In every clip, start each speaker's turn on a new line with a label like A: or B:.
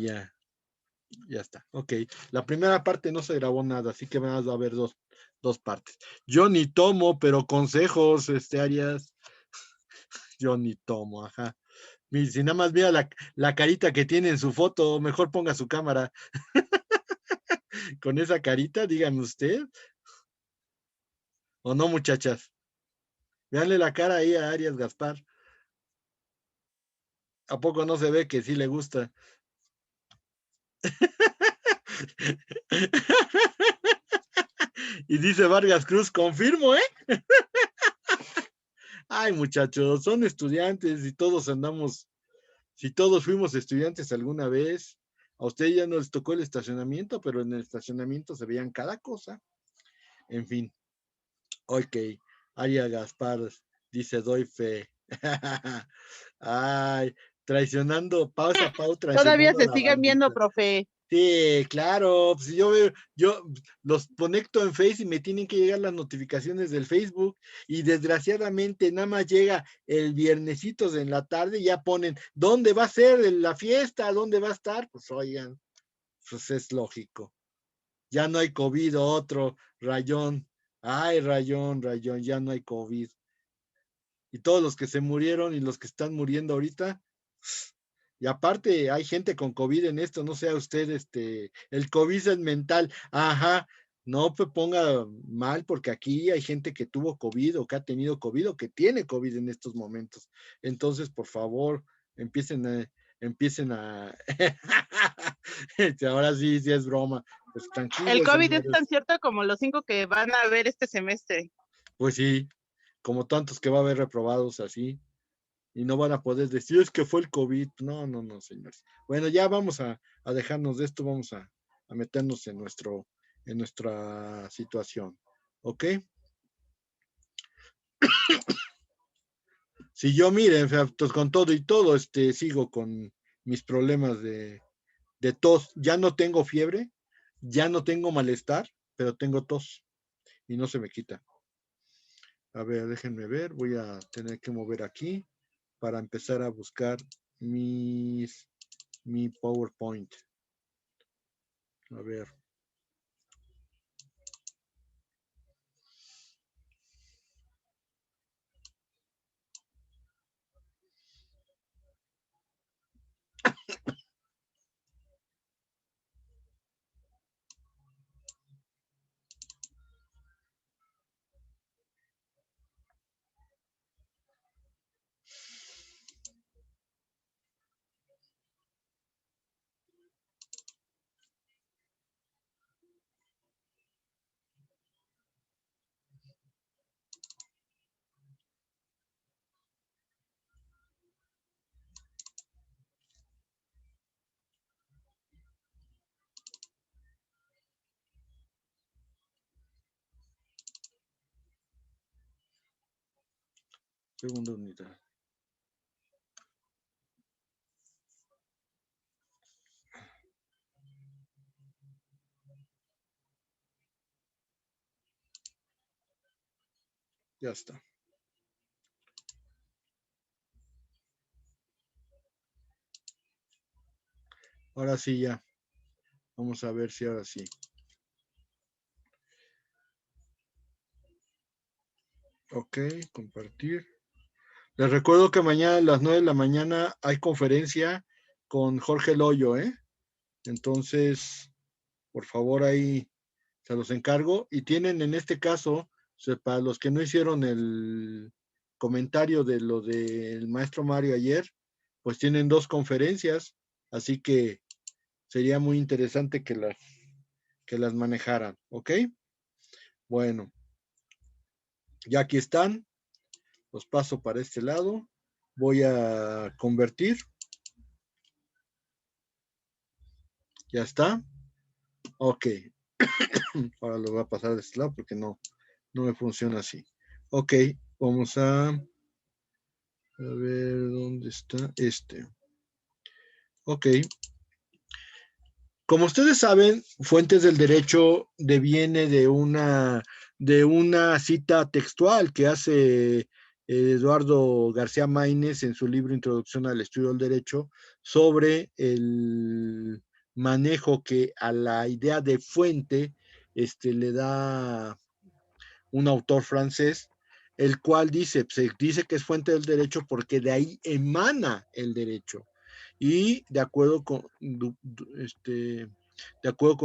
A: ya, ya está. Ok, la primera parte no se grabó nada, así que vas a ver dos partes. Yo ni tomo, pero consejos, Arias. Yo ni tomo, ajá. Si nada más vea la carita que tiene en su foto, mejor ponga su cámara. Con esa carita, dígame usted. ¿O no, muchachas? Veanle la cara ahí a Arias Gaspar. ¿A poco no se ve que sí le gusta? Y dice Vargas Cruz, confirmo, ¿eh? Ay, muchachos, son estudiantes y todos andamos, si todos fuimos estudiantes alguna vez, a usted ya no les tocó el estacionamiento, pero en el estacionamiento se veían cada cosa. En fin, ok, Aria Gaspar dice, doy fe. Ay, traicionando, pausa,
B: Todavía
A: traicionando a
B: se
A: la
B: siguen viendo,
A: bandita.
B: profe.
A: Sí, claro, pues yo los conecto en Face y me tienen que llegar las notificaciones del Facebook y desgraciadamente nada más llega el viernesitos en la tarde y ya ponen, ¿dónde va a ser la fiesta? ¿Dónde va a estar? Pues oigan, pues es lógico. Ya no hay COVID, otro, Rayón. Ay, Rayón, ya no hay COVID. Y todos los que se murieron y los que están muriendo ahorita, y aparte hay gente con COVID en esto, no sea usted, el COVID es mental, ajá, no me ponga mal porque aquí hay gente que tuvo COVID o que ha tenido COVID o que tiene COVID en estos momentos. Entonces, por favor, empiecen a, ahora sí, sí es broma, pues
B: El
A: tranquilos,
B: COVID es tan
A: señores.
B: cierto como los 5 que van a ver este semestre.
A: Pues sí, como tantos que va a haber reprobados así. Y no van a poder decir, es que fue el COVID. No, no, no, señores. Bueno, ya vamos a dejarnos de esto, vamos a meternos en nuestra situación. ¿Ok? Si yo, miren, pues con todo y todo, sigo con mis problemas de tos. Ya no tengo fiebre, ya no tengo malestar, pero tengo tos y no se me quita. A ver, déjenme ver, voy a tener que mover aquí para empezar a buscar mi PowerPoint. A ver. Segunda unidad. Ya está. Ahora sí ya. Vamos a ver si ahora sí. Ok, compartir. Les recuerdo que mañana a las 9 de la mañana hay conferencia con Jorge Loyo, ¿eh? Entonces, por favor, ahí se los encargo. Y tienen en este caso, para los que no hicieron el comentario de lo del maestro Mario ayer, pues tienen 2 conferencias, así que sería muy interesante que las manejaran, ¿ok? Bueno, ya aquí están, los paso para este lado, voy a convertir, ya está, ok, ahora lo voy a pasar de este lado porque no me funciona así, ok, vamos a ver dónde está ok, como ustedes saben, Fuentes del Derecho deviene de una cita textual que hace Eduardo García Maínez en su libro Introducción al Estudio del Derecho sobre manejo que a la idea de fuente le da un autor francés, el cual se dice que es fuente del derecho porque de ahí emana el derecho. Y de acuerdo con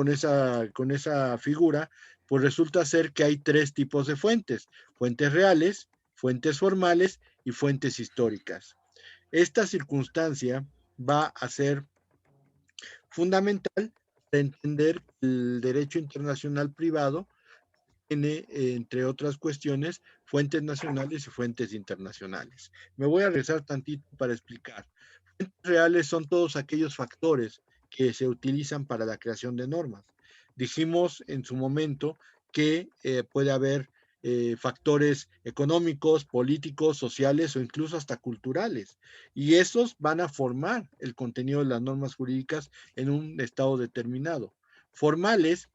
A: esa figura, pues resulta ser que hay tres tipos de fuentes: fuentes reales, fuentes formales y fuentes históricas. Esta circunstancia va a ser fundamental para entender el derecho internacional privado tiene, entre otras cuestiones, fuentes nacionales y fuentes internacionales. Me voy a regresar tantito para explicar. Fuentes reales son todos aquellos factores que se utilizan para la creación de normas. Dijimos en su momento que puede haber factores económicos, políticos, sociales o incluso hasta culturales. Y esos van a formar el contenido de las normas jurídicas en un estado determinado. Formales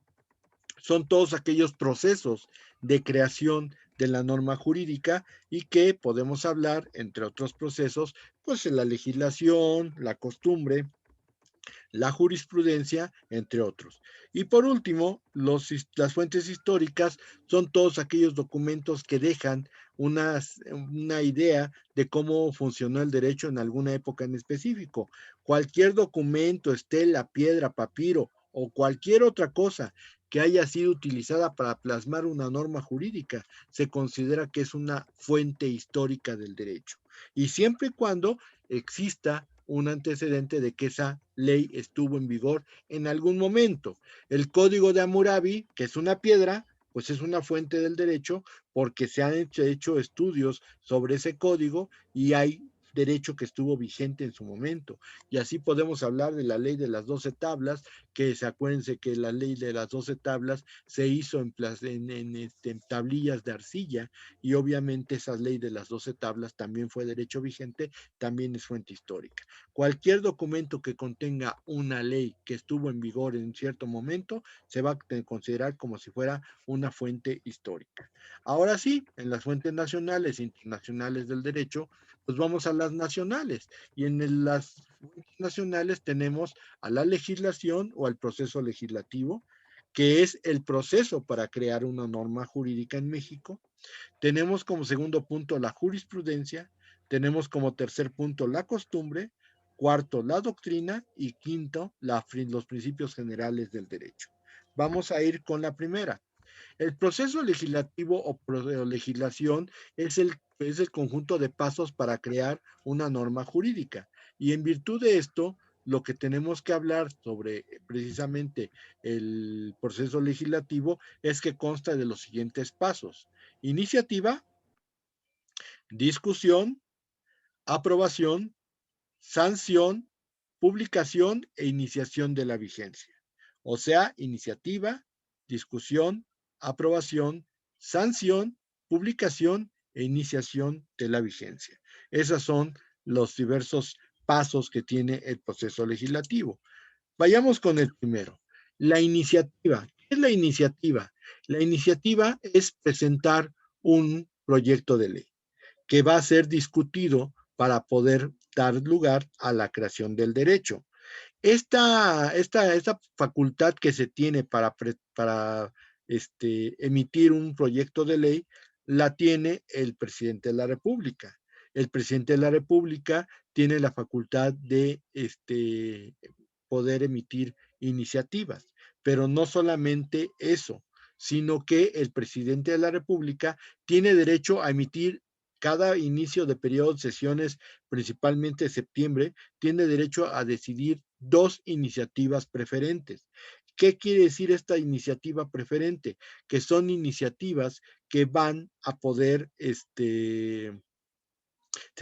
A: son todos aquellos procesos de creación de la norma jurídica y que podemos hablar, entre otros procesos, pues en la legislación, la costumbre, la jurisprudencia, entre otros. Y por último, las fuentes históricas son todos aquellos documentos que dejan una idea de cómo funcionó el derecho en alguna época en específico. Cualquier documento, estela, piedra, papiro o cualquier otra cosa que haya sido utilizada para plasmar una norma jurídica, se considera que es una fuente histórica del derecho. Y siempre y cuando exista un antecedente de que esa ley estuvo en vigor en algún momento. El Código de Hammurabi, que es una piedra, pues es una fuente del derecho porque se han hecho estudios sobre ese código y hay derecho que estuvo vigente en su momento. Y así podemos hablar de la ley de las 12 tablas, que se acuérdense que la ley de las 12 tablas se hizo en tablillas de arcilla y obviamente esa ley de las 12 tablas también fue derecho vigente, también es fuente histórica. Cualquier documento que contenga una ley que estuvo en vigor en cierto momento se va a considerar como si fuera una fuente histórica. Ahora sí, en las fuentes nacionales e internacionales del derecho, pues vamos a las nacionales. Y en las fuentes nacionales tenemos a la legislación o al proceso legislativo, que es el proceso para crear una norma jurídica en México. Tenemos como segundo punto la jurisprudencia, tenemos como tercer punto la costumbre, cuarto la doctrina y quinto los principios generales del derecho. Vamos a ir con la primera. El proceso legislativo o legislación es el conjunto de pasos para crear una norma jurídica. Y en virtud de esto, lo que tenemos que hablar sobre precisamente el proceso legislativo es que consta de los siguientes pasos: iniciativa, discusión, aprobación, sanción, publicación e iniciación de la vigencia. O sea, iniciativa, discusión, aprobación, sanción, publicación e iniciación de la vigencia. Esos son los diversos pasos que tiene el proceso legislativo. Vayamos con el primero. La iniciativa. ¿Qué es la iniciativa? La iniciativa es presentar un proyecto de ley que va a ser discutido para poder dar lugar a la creación del derecho. Esta facultad que se tiene para emitir un proyecto de ley la tiene el presidente de la República. El presidente de la República tiene la facultad de poder emitir iniciativas, pero no solamente eso, sino que el presidente de la República tiene derecho a emitir cada inicio de periodo de sesiones, principalmente de septiembre, tiene derecho a decidir dos iniciativas preferentes. ¿Qué quiere decir esta iniciativa preferente? Que son iniciativas que van a poder, se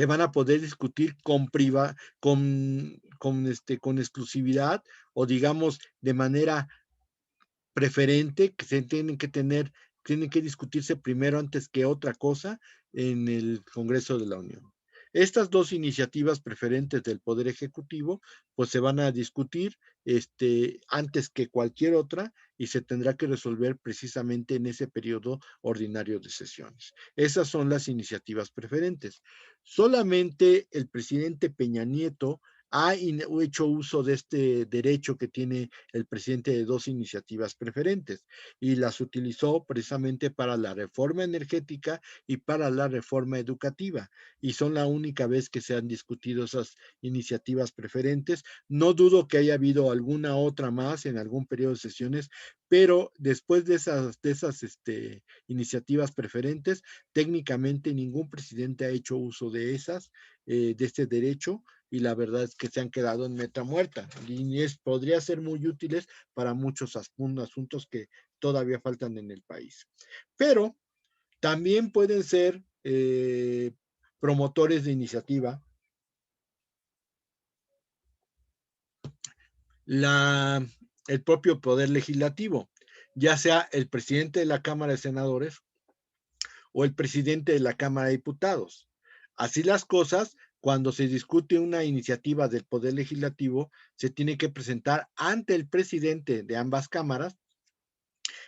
A: van a poder discutir con exclusividad o digamos de manera preferente, que se tienen que discutirse primero antes que otra cosa en el Congreso de la Unión. Estas dos iniciativas preferentes del Poder Ejecutivo, pues se van a discutir antes que cualquier otra y se tendrá que resolver precisamente en ese periodo ordinario de sesiones. Esas son las iniciativas preferentes. Solamente el presidente Peña Nieto ha hecho uso de este derecho que tiene el presidente de 2 iniciativas preferentes y las utilizó precisamente para la reforma energética y para la reforma educativa. Y son la única vez que se han discutido esas iniciativas preferentes. No dudo que haya habido alguna otra más en algún periodo de sesiones, pero después de esas iniciativas preferentes, técnicamente ningún presidente ha hecho uso de de este derecho, y la verdad es que se han quedado en meta muerta y podría ser muy útiles para muchos asuntos que todavía faltan en el país. Pero también pueden ser promotores de iniciativa el propio poder legislativo, ya sea el presidente de la Cámara de Senadores o el presidente de la Cámara de Diputados. Así las cosas, cuando se discute una iniciativa del Poder Legislativo, se tiene que presentar ante el presidente de ambas cámaras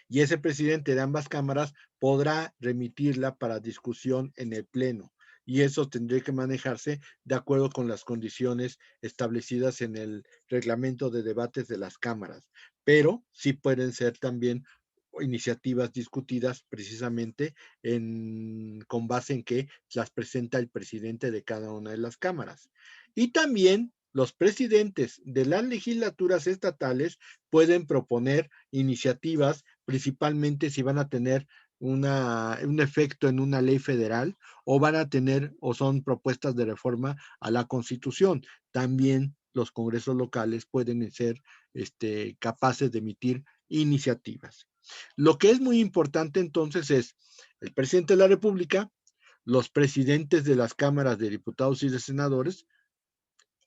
A: y ese presidente de ambas cámaras podrá remitirla para discusión en el Pleno. Y eso tendría que manejarse de acuerdo con las condiciones establecidas en el reglamento de debates de las cámaras. Pero sí pueden ser también iniciativas discutidas precisamente con base en que las presenta el presidente de cada una de las cámaras. Y también los presidentes de las legislaturas estatales pueden proponer iniciativas, principalmente si van a tener un efecto en una ley federal o van a tener o son propuestas de reforma a la Constitución. También los congresos locales pueden ser capaces de emitir iniciativas. Lo que es muy importante entonces es el presidente de la República, los presidentes de las cámaras de diputados y de senadores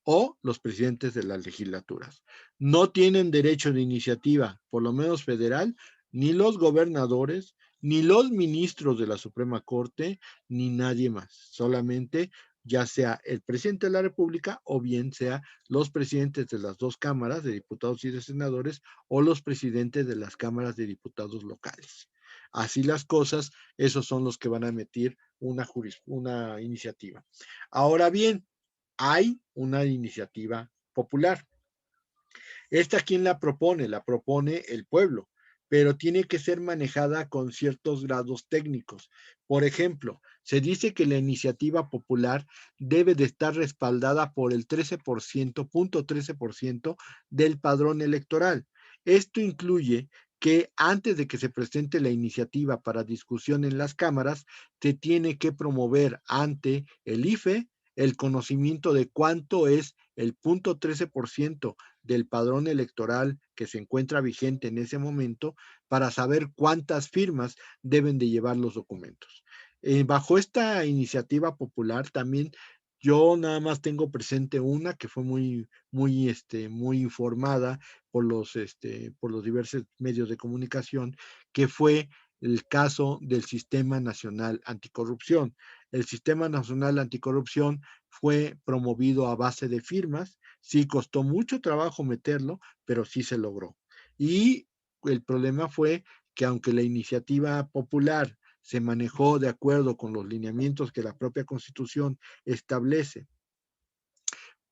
A: o los presidentes de las legislaturas. No tienen derecho de iniciativa, por lo menos federal, ni los gobernadores, ni los ministros de la Suprema Corte, ni nadie más. Solamente ya sea el presidente de la República o bien sea los presidentes de las dos cámaras de diputados y de senadores o los presidentes de las cámaras de diputados locales. Así las cosas, esos son los que van a emitir una iniciativa. Ahora bien, hay una iniciativa popular. ¿Esta quién la propone? La propone el pueblo, pero tiene que ser manejada con ciertos grados técnicos. Por ejemplo, se dice que la iniciativa popular debe de estar respaldada por el 13%, 13% del padrón electoral. Esto incluye que antes de que se presente la iniciativa para discusión en las cámaras, se tiene que promover ante el IFE el conocimiento de cuánto es el 13% del padrón electoral que se encuentra vigente en ese momento para saber cuántas firmas deben de llevar los documentos. Bajo esta iniciativa popular también yo nada más tengo presente una que fue muy informada por los diversos medios de comunicación, que fue el caso del Sistema Nacional Anticorrupción. El Sistema Nacional Anticorrupción fue promovido a base de firmas. Sí costó mucho trabajo meterlo, pero sí se logró. Y el problema fue que aunque la iniciativa popular se manejó de acuerdo con los lineamientos que la propia Constitución establece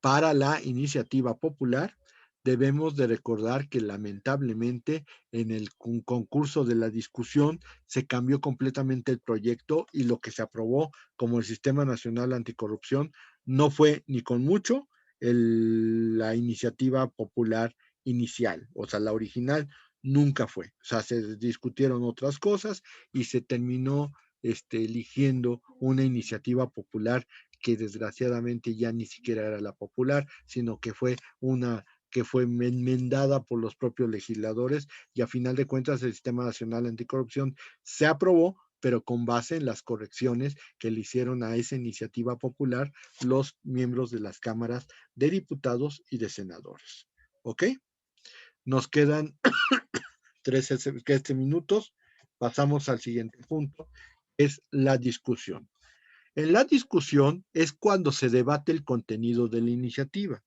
A: para la iniciativa popular, debemos de recordar que lamentablemente en el concurso de la discusión se cambió completamente el proyecto y lo que se aprobó como el Sistema Nacional Anticorrupción no fue ni con mucho la iniciativa popular inicial, o sea, la original nunca fue. O sea, se discutieron otras cosas y se terminó eligiendo una iniciativa popular que desgraciadamente ya ni siquiera era la popular, sino que fue una que fue enmendada por los propios legisladores y a final de cuentas el Sistema Nacional Anticorrupción se aprobó, pero con base en las correcciones que le hicieron a esa iniciativa popular los miembros de las cámaras de diputados y de senadores. ¿Ok? Nos quedan 13 minutos. Pasamos al siguiente punto, es la discusión. En la discusión es cuando se debate el contenido de la iniciativa.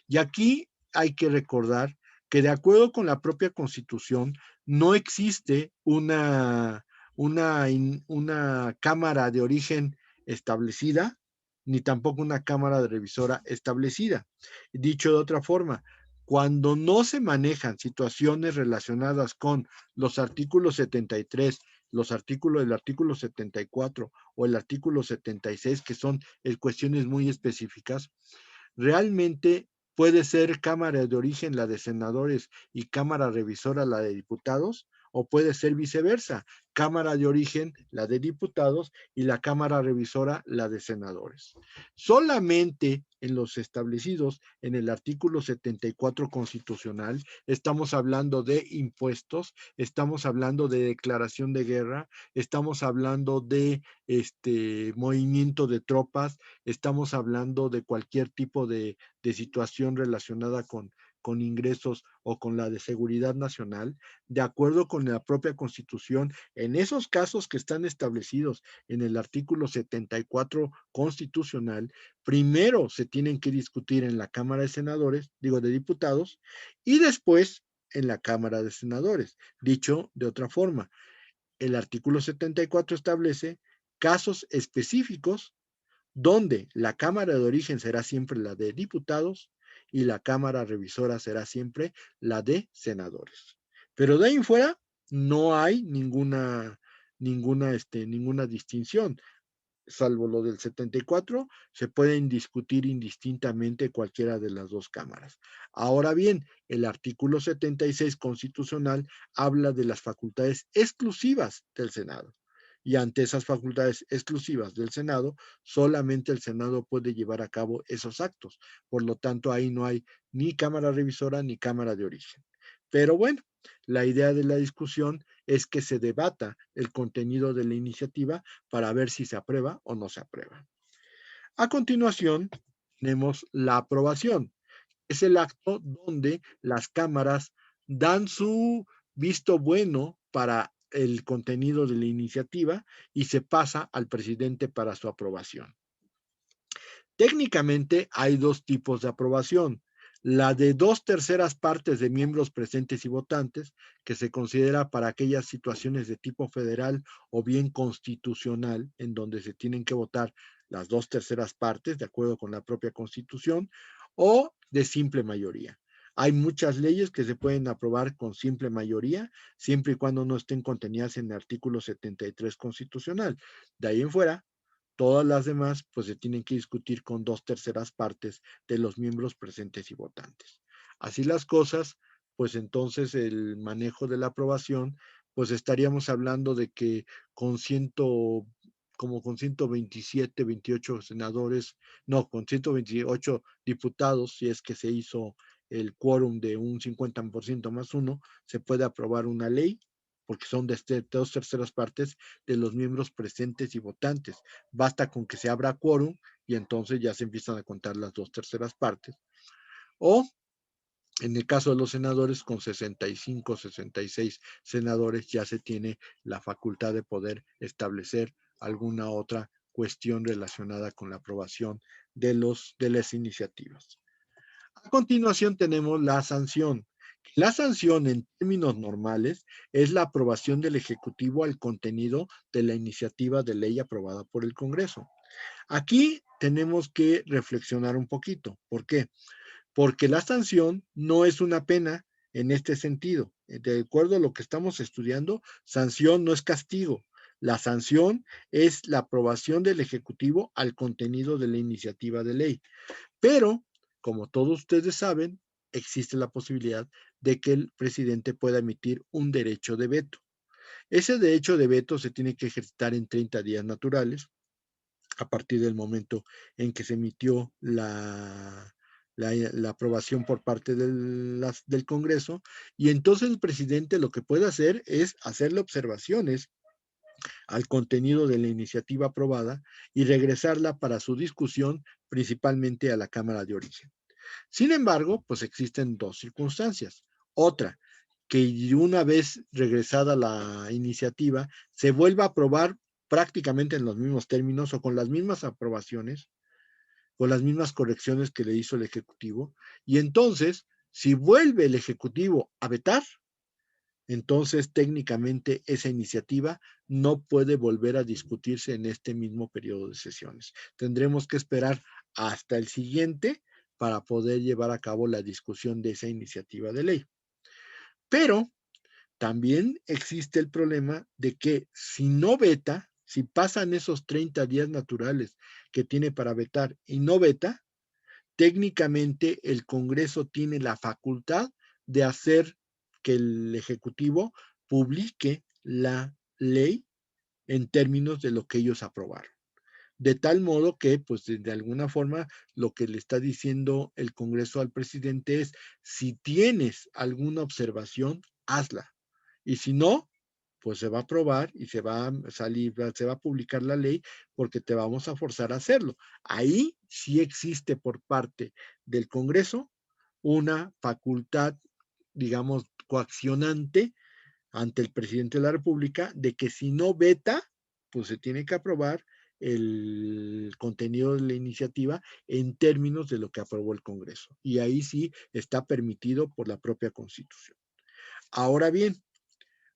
A: Y aquí hay que recordar que de acuerdo con la propia Constitución, no existe una cámara de origen establecida ni tampoco una cámara revisora establecida. Dicho de otra forma, cuando no se manejan situaciones relacionadas con los artículos 73, el artículo 74 o el artículo 76, que son cuestiones muy específicas, realmente puede ser cámara de origen la de senadores y cámara revisora la de diputados, o puede ser viceversa, cámara de origen la de diputados y la cámara revisora la de senadores. Solamente en los establecidos en el artículo 74 constitucional estamos hablando de impuestos, estamos hablando de declaración de guerra, estamos hablando de movimiento de tropas, estamos hablando de cualquier tipo de situación relacionada con ingresos o con la de seguridad nacional, de acuerdo con la propia Constitución, en esos casos que están establecidos en el artículo 74 constitucional, primero se tienen que discutir en la Cámara de Senadores, digo de Diputados, y después en la Cámara de Senadores. Dicho de otra forma, el artículo 74 establece casos específicos donde la Cámara de origen será siempre la de diputados y la Cámara revisora será siempre la de senadores. Pero de ahí en fuera no hay ninguna distinción. Salvo lo del 74, se pueden discutir indistintamente cualquiera de las dos cámaras. Ahora bien, el artículo 76 constitucional habla de las facultades exclusivas del Senado. Y ante esas facultades exclusivas del Senado, solamente el Senado puede llevar a cabo esos actos. Por lo tanto, ahí no hay ni cámara revisora ni cámara de origen. Pero bueno, la idea de la discusión es que se debata el contenido de la iniciativa para ver si se aprueba o no se aprueba. A continuación, tenemos la aprobación. Es el acto donde las cámaras dan su visto bueno para el contenido de la iniciativa y se pasa al presidente para su aprobación. Técnicamente hay dos tipos de aprobación. La de 2/3 partes de miembros presentes y votantes, que se considera para aquellas situaciones de tipo federal o bien constitucional, en donde se tienen que votar las 2/3 partes, de acuerdo con la propia Constitución, o de simple mayoría. Hay muchas leyes que se pueden aprobar con simple mayoría, siempre y cuando no estén contenidas en el artículo 73 constitucional. De ahí en fuera, todas las demás, pues se tienen que discutir con 2/3 partes de los miembros presentes y votantes. Así las cosas, pues entonces el manejo de la aprobación, pues estaríamos hablando de que con como con 127, 28 senadores, no, con 128 diputados, si es que se hizo el quórum de un 50% más uno, se puede aprobar una ley, porque son de 2/3 partes de los miembros presentes y votantes. Basta con que se abra quórum y entonces ya se empiezan a contar las 2/3 partes. O en el caso de los senadores, con 65, 66 senadores ya se tiene la facultad de poder establecer alguna otra cuestión relacionada con la aprobación de las iniciativas. A continuación tenemos la sanción. La sanción en términos normales es la aprobación del Ejecutivo al contenido de la iniciativa de ley aprobada por el Congreso. Aquí tenemos que reflexionar un poquito. ¿Por qué? Porque la sanción no es una pena en este sentido. De acuerdo a lo que estamos estudiando, sanción no es castigo. La sanción es la aprobación del Ejecutivo al contenido de la iniciativa de ley. Pero, como todos ustedes saben, existe la posibilidad de que el presidente pueda emitir un derecho de veto. Ese derecho de veto se tiene que ejercitar en 30 días naturales, a partir del momento en que se emitió la aprobación por parte del Congreso, y entonces el presidente lo que puede hacer es hacerle observaciones al contenido de la iniciativa aprobada y regresarla para su discusión principalmente a la Cámara de Origen. Sin embargo, pues existen dos circunstancias. Otra, que una vez regresada la iniciativa, se vuelva a aprobar prácticamente en los mismos términos o con las mismas aprobaciones, con las mismas correcciones que le hizo el Ejecutivo. Y entonces, si vuelve el Ejecutivo a vetar, Entonces, técnicamente, esa iniciativa no puede volver a discutirse en este mismo periodo de sesiones. Tendremos que esperar hasta el siguiente para poder llevar a cabo la discusión de esa iniciativa de ley. Pero también existe el problema de que si no veta, si pasan esos 30 días naturales que tiene para vetar y no veta, técnicamente el Congreso tiene la facultad de hacer que el Ejecutivo publique la ley en términos de lo que ellos aprobaron. De tal modo que, pues, de alguna forma, lo que le está diciendo el Congreso al presidente es, si tienes alguna observación, hazla. Y si no, pues se va a aprobar y se va a salir, se va a publicar la ley porque te vamos a forzar a hacerlo. Ahí sí existe por parte del Congreso una facultad, digamos, coaccionante ante el presidente de la República de que si no veta, pues se tiene que aprobar el contenido de la iniciativa en términos de lo que aprobó el Congreso. Y ahí sí está permitido por la propia Constitución. Ahora bien,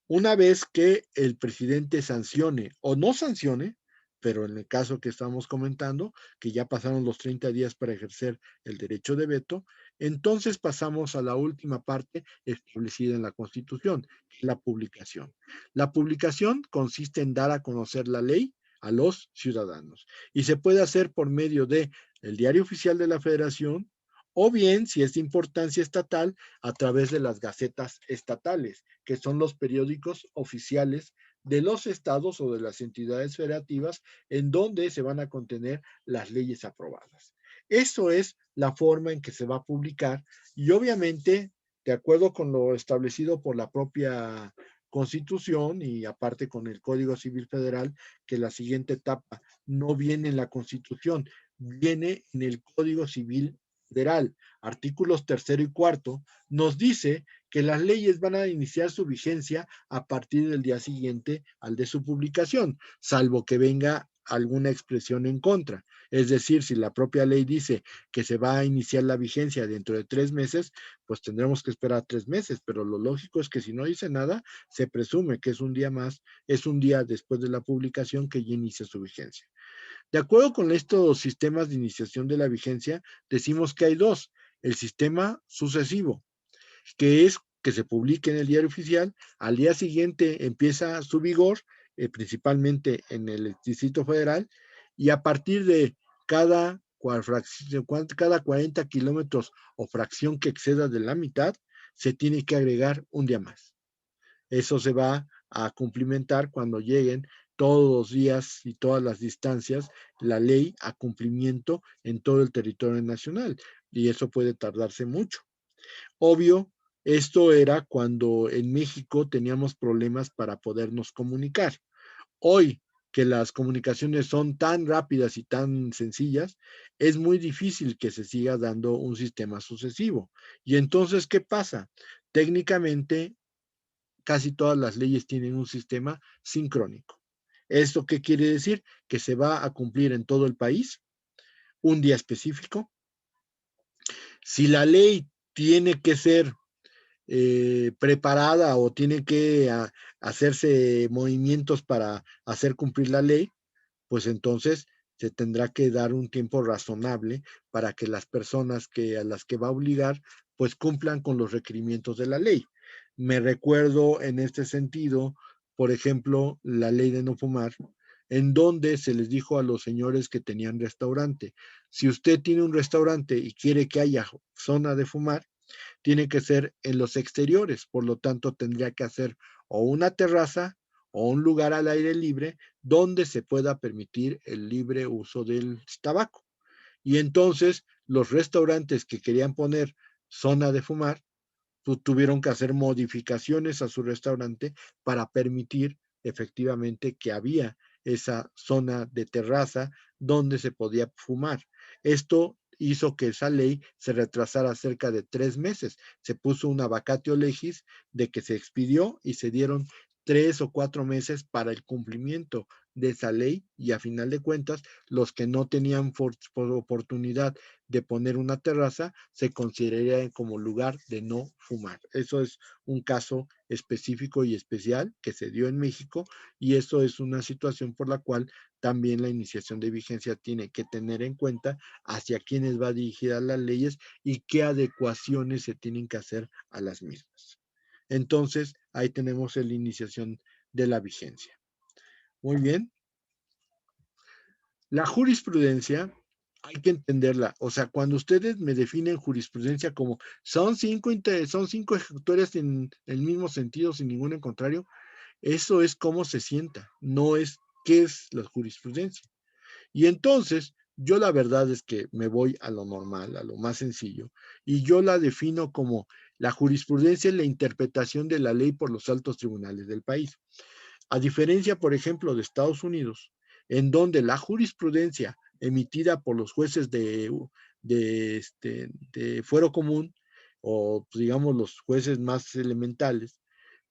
A: una vez que el presidente sancione o no sancione, pero en el caso que estamos comentando, que ya pasaron los 30 días para ejercer el derecho de veto, entonces pasamos a la última parte establecida en la Constitución, la publicación. La publicación consiste en dar a conocer la ley a los ciudadanos y se puede hacer por medio de el Diario Oficial de la Federación o bien, si es de importancia estatal, a través de las gacetas estatales, que son los periódicos oficiales de los estados o de las entidades federativas en donde se van a contener las leyes aprobadas. Eso es la forma en que se va a publicar y obviamente, de acuerdo con lo establecido por la propia Constitución y aparte con el Código Civil Federal, que la siguiente etapa no viene en la Constitución, viene en el Código Civil Federal, artículos 3 y 4, nos dice que las leyes van a iniciar su vigencia a partir del día siguiente al de su publicación, salvo que venga alguna expresión en contra. Es decir, si la propia ley dice que se va a iniciar la vigencia dentro de 3 meses, pues tendremos que esperar 3 meses, pero lo lógico es que si no dice nada, se presume que es un día más, es un día después de la publicación que ya inicia su vigencia. De acuerdo con estos sistemas de iniciación de la vigencia, decimos que hay dos. El sistema sucesivo, que es que se publique en el diario oficial, al día siguiente empieza su vigor, principalmente en el Distrito Federal, y a partir de cada 40 kilómetros o fracción que exceda de la mitad, se tiene que agregar un día más. Eso se va a cumplimentar cuando lleguen todos los días y todas las distancias la ley a cumplimiento en todo el territorio nacional. Y eso puede tardarse mucho. Obvio, esto era cuando en México teníamos problemas para podernos comunicar. Hoy que las comunicaciones son tan rápidas y tan sencillas, es muy difícil que se siga dando un sistema sucesivo. Y entonces, ¿qué pasa? Técnicamente, casi todas las leyes tienen un sistema sincrónico. ¿Esto qué quiere decir? Que se va a cumplir en todo el país un día específico. Si la ley tiene que ser preparada o tiene que hacerse movimientos para hacer cumplir la ley, pues entonces se tendrá que dar un tiempo razonable para que las personas a las que va a obligar, pues cumplan con los requerimientos de la ley. Me recuerdo en este sentido, por ejemplo, la ley de no fumar, en donde se les dijo a los señores que tenían restaurante, si usted tiene un restaurante y quiere que haya zona de fumar, tiene que ser en los exteriores, por lo tanto tendría que hacer o una terraza o un lugar al aire libre donde se pueda permitir el libre uso del tabaco. Y entonces los restaurantes que querían poner zona de fumar, pues, tuvieron que hacer modificaciones a su restaurante para permitir efectivamente que había esa zona de terraza donde se podía fumar. Esto hizo que esa ley se retrasara cerca de 3 meses. Se puso una vacatio legis de que se expidió y se dieron 3 o 4 meses para el cumplimiento de esa ley, y a final de cuentas, los que no tenían por oportunidad de poner una terraza se considerarían como lugar de no fumar. Eso es un caso específico y especial que se dio en México, y eso es una situación por la cual también la iniciación de vigencia tiene que tener en cuenta hacia quiénes va dirigida las leyes y qué adecuaciones se tienen que hacer a las mismas. Entonces, ahí tenemos la iniciación de la vigencia. Muy bien. La jurisprudencia hay que entenderla. O sea, cuando ustedes me definen jurisprudencia como son cinco ejecutorias en el mismo sentido, sin ningún en contrario, eso es cómo se sienta, no es qué es la jurisprudencia. Y entonces, yo la verdad es que me voy a lo normal, a lo más sencillo, y yo la defino como la jurisprudencia es la interpretación de la ley por los altos tribunales del país. A diferencia, por ejemplo, de Estados Unidos, en donde la jurisprudencia emitida por los jueces de fuero común, o digamos los jueces más elementales,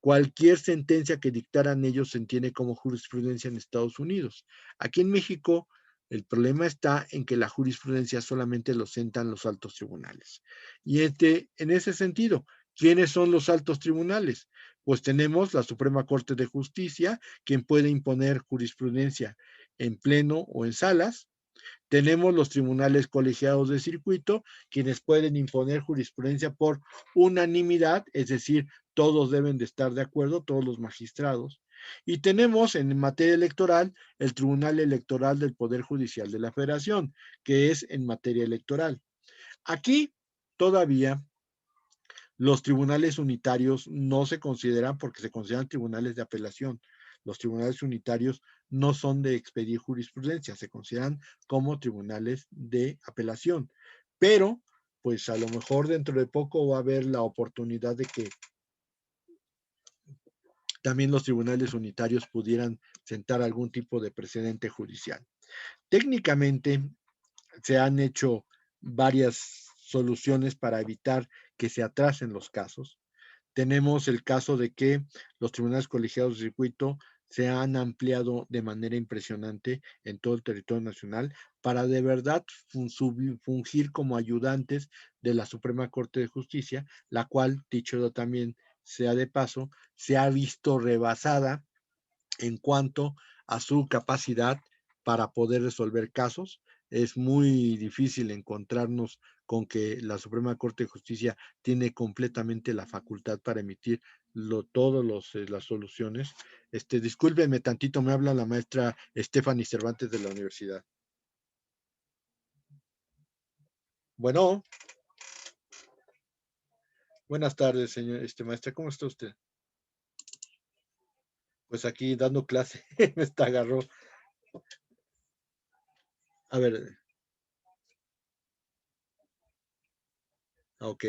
A: cualquier sentencia que dictaran ellos se entiende como jurisprudencia en Estados Unidos. Aquí en México, el problema está en que la jurisprudencia solamente lo sentan los altos tribunales. Y en ese sentido, ¿quiénes son los altos tribunales? Pues tenemos la Suprema Corte de Justicia, quien puede imponer jurisprudencia en pleno o en salas. Tenemos los tribunales colegiados de circuito, quienes pueden imponer jurisprudencia por unanimidad, es decir, todos deben de estar de acuerdo, todos los magistrados. Y tenemos en materia electoral el Tribunal Electoral del Poder Judicial de la Federación, que es en materia electoral. Aquí todavía los tribunales unitarios no se consideran porque se consideran tribunales de apelación. Los tribunales unitarios no son de expedir jurisprudencia, se consideran como tribunales de apelación. Pero, pues a lo mejor dentro de poco va a haber la oportunidad de que también los tribunales unitarios pudieran sentar algún tipo de precedente judicial. Técnicamente se han hecho varias soluciones para evitar que se atrasen los casos. Tenemos el caso de que los tribunales colegiados de circuito se han ampliado de manera impresionante en todo el territorio nacional para de verdad fungir como ayudantes de la Suprema Corte de Justicia, la cual, dicho también sea de paso, se ha visto rebasada en cuanto a su capacidad para poder resolver casos. Es muy difícil encontrarnos con que la Suprema Corte de Justicia tiene completamente la facultad para emitir todas las soluciones. Discúlpenme tantito, me habla la maestra Stephanie Cervantes de la universidad. Bueno, buenas tardes, señor, maestra, ¿cómo está usted? Pues aquí dando clase, me agarró. A ver. Ok.